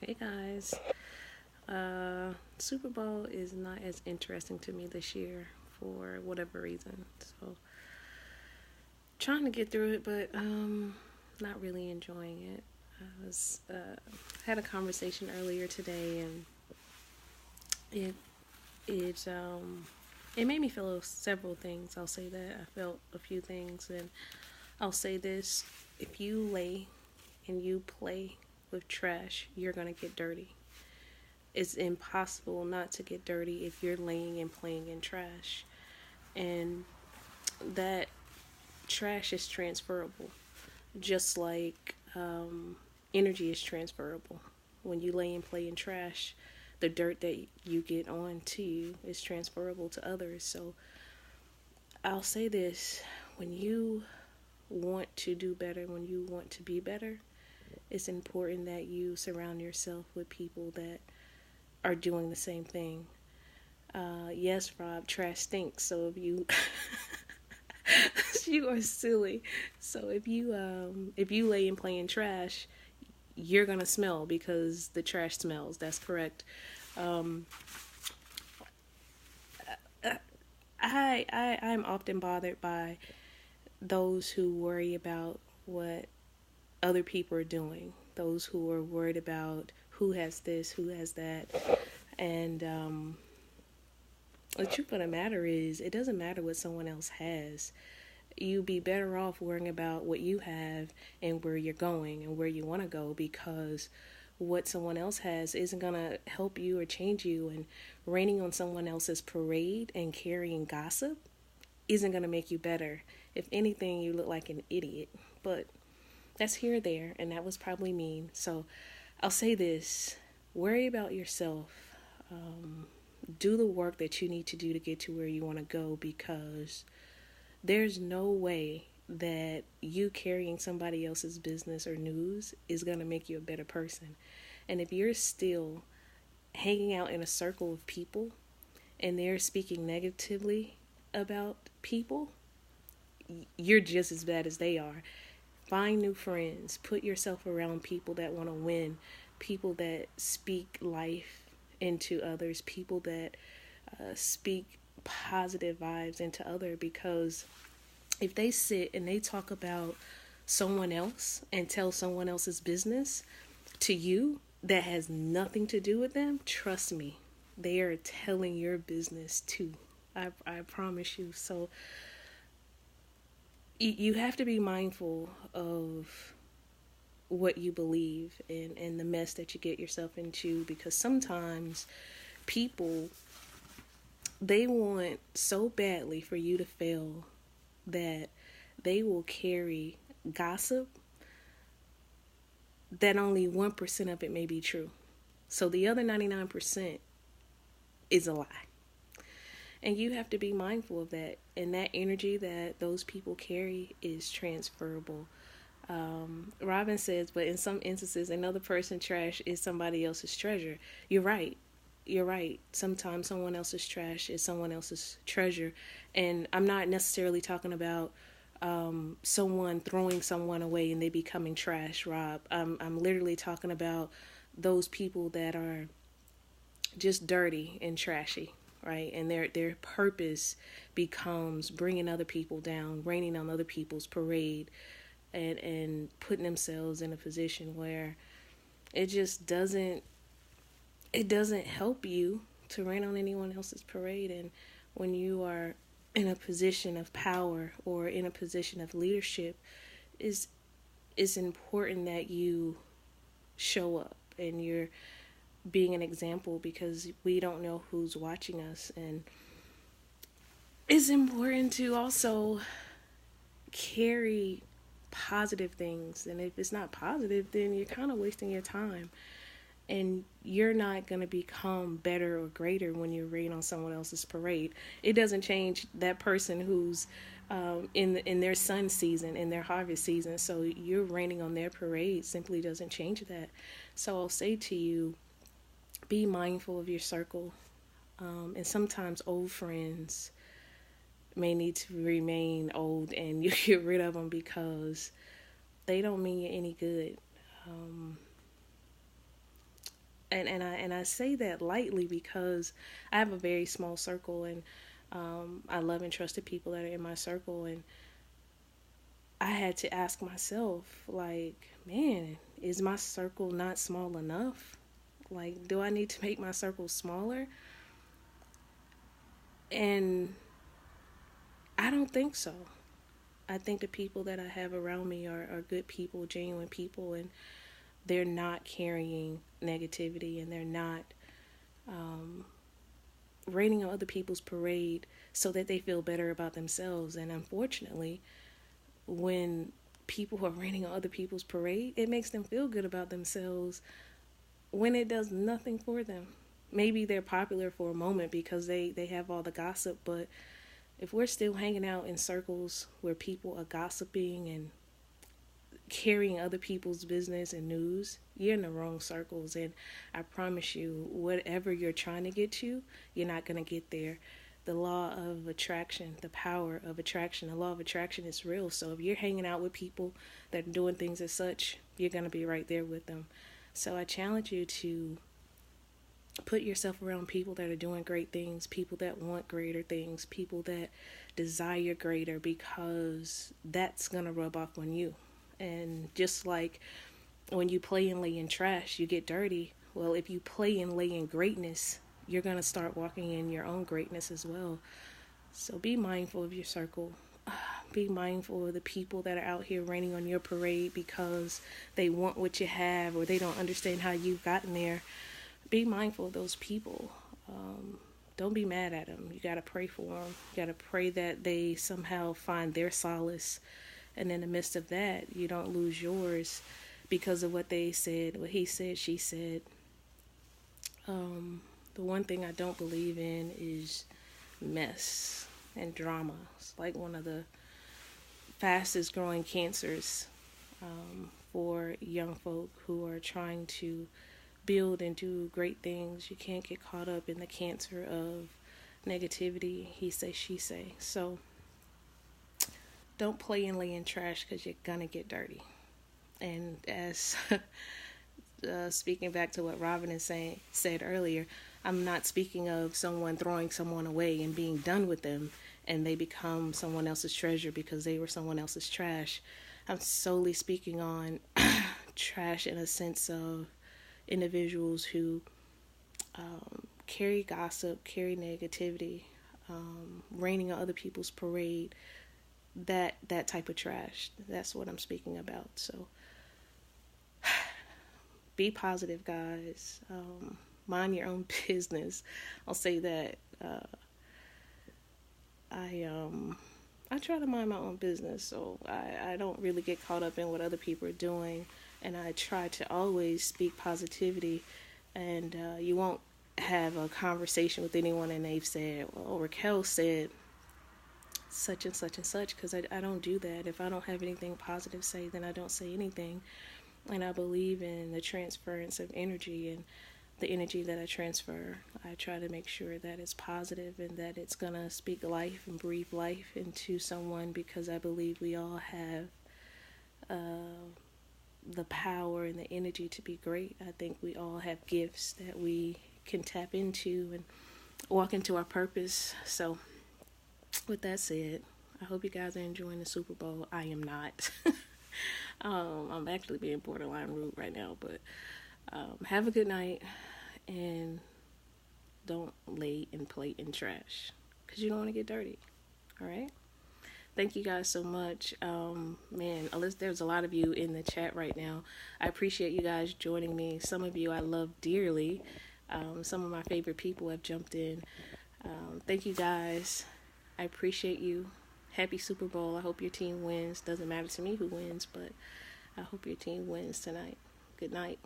Hey guys. Super Bowl is not as interesting to me this year for whatever reason. So trying to get through it, but not really enjoying it. I was had a conversation earlier today, and it it it made me feel several things. I'll say that I felt a few things, and I'll say this: if you lay and you play with trash, you're gonna get dirty. It's impossible not to get dirty if you're laying and playing in trash. And that trash is transferable, just like energy is transferable. When you lay and play in trash, the dirt that you get on to you is transferable to others. So I'll say this: when you want to do better, when you want to be better, it's important that you surround yourself with people that are doing the same thing. Yes, Rob, trash stinks. So if you you are silly. So if you lay and play in trash, you're gonna smell because the trash smells. That's correct. Um, I'm often bothered by those who worry about what other people are doing. Those who are worried about who has this, who has that, and the truth of the matter is, it doesn't matter what someone else has. You'd be better off worrying about what you have and where you're going and where you want to go, because what someone else has isn't going to help you or change you. And raining on someone else's parade and carrying gossip isn't going to make you better. If anything, you look like an idiot. But that's here or there, and that was probably mean. So I'll say this: worry about yourself. Do the work that you need to do to get to where you want to go, because there's no way that you carrying somebody else's business or news is going to make you a better person. And if you're still hanging out in a circle of people and they're speaking negatively about people, you're just as bad as they are. Find new friends. Put yourself around people that want to win, people that speak life into others, people that speak positive vibes into others, because if they sit and they talk about someone else and tell someone else's business to you that has nothing to do with them, trust me, they are telling your business too. I promise you. So you have to be mindful of what you believe and the mess that you get yourself into, because sometimes people, they want so badly for you to fail that they will carry gossip that only 1% of it may be true. So the other 99% is a lie. And you have to be mindful of that. And that energy that those people carry is transferable. Robin says, but in some instances, another person's trash is somebody else's treasure. You're right. You're right. Sometimes someone else's trash is someone else's treasure. And I'm not necessarily talking about someone throwing someone away and they becoming trash, Rob. I'm literally talking about those people that are just dirty and trashy, right? And their purpose becomes bringing other people down, raining on other people's parade, and putting themselves in a position where it just doesn't help you to rain on anyone else's parade. And when you are in a position of power or in a position of leadership, it's important that you show up and you're being an example, because we don't know who's watching us. And it's important to also carry positive things. And if it's not positive, then you're kind of wasting your time. And you're not going to become better or greater when you rain on someone else's parade. It doesn't change that person who's in their sun season, in their harvest season. So you're raining on their parade simply doesn't change that. So I'll say to you, be mindful of your circle. And sometimes old friends may need to remain old and you get rid of them because they don't mean you any good. And I say that lightly because I have a very small circle, and I love and trust the people that are in my circle. And I had to ask myself, like, man, is my circle not small enough? Like, do I need to make my circle smaller? And I don't think so. I think the people that I have around me are good people, genuine people, and they're not carrying negativity, and they're not um, raining on other people's parade so that they feel better about themselves. And unfortunately, when people are raining on other people's parade, it makes them feel good about themselves when it does nothing for them. Maybe they're popular for a moment because they have all the gossip, but if we're still hanging out in circles where people are gossiping and carrying other people's business and news, you're in the wrong circles. And I promise you, whatever you're trying to get to, you're not going to get there. The law of attraction, the power of attraction, the law of attraction is real. So if you're hanging out with people that are doing things as such, you're going to be right there with them. So I challenge you to put yourself around people that are doing great things, people that want greater things, people that desire greater, because that's going to rub off on you. And just like when you play and lay in trash, you get dirty. Well, if you play and lay in greatness, you're going to start walking in your own greatness as well. So be mindful of your circle. Be mindful of the people that are out here raining on your parade because they want what you have or they don't understand how you've gotten there. Be mindful of those people. Don't be mad at them. You got to pray for them. You got to pray that they somehow find their solace. And in the midst of that, you don't lose yours because of what they said, what he said, she said. The one thing I don't believe in is mess and drama. It's like one of the fastest growing cancers for young folk who are trying to build and do great things. You can't get caught up in the cancer of negativity, he say, she say. So don't play and lay in trash because you're gonna get dirty. And as speaking back to what Robin said earlier, I'm not speaking of someone throwing someone away and being done with them and they become someone else's treasure because they were someone else's trash. I'm solely speaking on trash in a sense of individuals who carry gossip, carry negativity, raining on other people's parade, that type of trash. That's what I'm speaking about. So be positive, guys. Mind your own business. I'll say that. I try to mind my own business, so I don't really get caught up in what other people are doing, and I try to always speak positivity. And you won't have a conversation with anyone and they've said, well, Raquel said such and such and such, because I don't do that. If I don't have anything positive to say, then I don't say anything. And I believe in the transference of energy, and the energy that I transfer, I try to make sure that it's positive and that it's going to speak life and breathe life into someone, because I believe we all have the power and the energy to be great. I think we all have gifts that we can tap into and walk into our purpose. So with that said, I hope you guys are enjoying the Super Bowl. I am not. I'm actually being borderline rude right now, but have a good night and don't lay and play in trash because you don't want to get dirty. All right? Thank you guys so much. Man, there's a lot of you in the chat right now. I appreciate you guys joining me. Some of you I love dearly. Some of my favorite people have jumped in. Thank you guys. I appreciate you. Happy Super Bowl. I hope your team wins. Doesn't matter to me who wins, but I hope your team wins tonight. Good night.